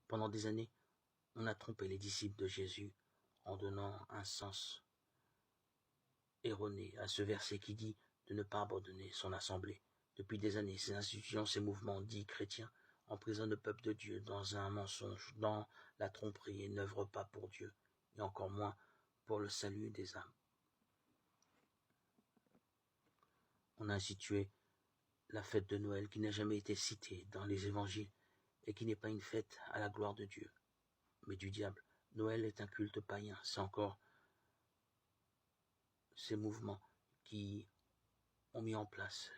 Pendant des années, on a trompé les disciples de Jésus en donnant un sens erroné à ce verset qui dit de ne pas abandonner son assemblée. Depuis des années, ces institutions, ces mouvements dits chrétiens emprisonnent le peuple de Dieu dans un mensonge, dans la tromperie et n'œuvrent pas pour Dieu, et encore moins pour le salut des âmes. On a institué la fête de Noël qui n'a jamais été citée dans les évangiles et qui n'est pas une fête à la gloire de Dieu, mais du diable. Noël est un culte païen, c'est encore ces mouvements qui ont mis en place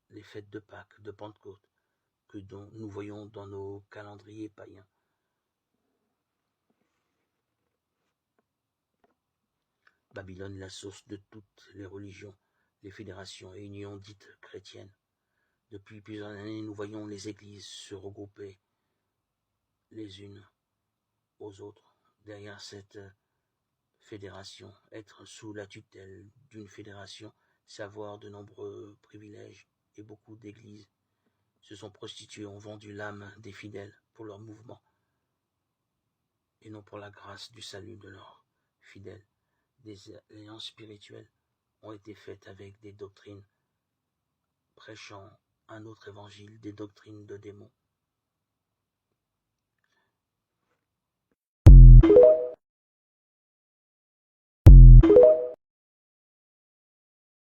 les fêtes de Pâques, de Pentecôte, que nous voyons dans nos calendriers païens. Babylone est la source de toutes les religions, les fédérations et unions dites chrétiennes. Depuis plusieurs années, nous voyons les églises se regrouper les unes aux autres derrière cette fédération, être sous la tutelle d'une fédération, c'est avoir de nombreux privilèges et beaucoup d'églises se sont prostituées, ont vendu l'âme des fidèles pour leur mouvement et non pour la grâce du salut de leurs fidèles. Des alliances spirituelles ont été faites avec des doctrines prêchant un autre évangile, des doctrines de démons.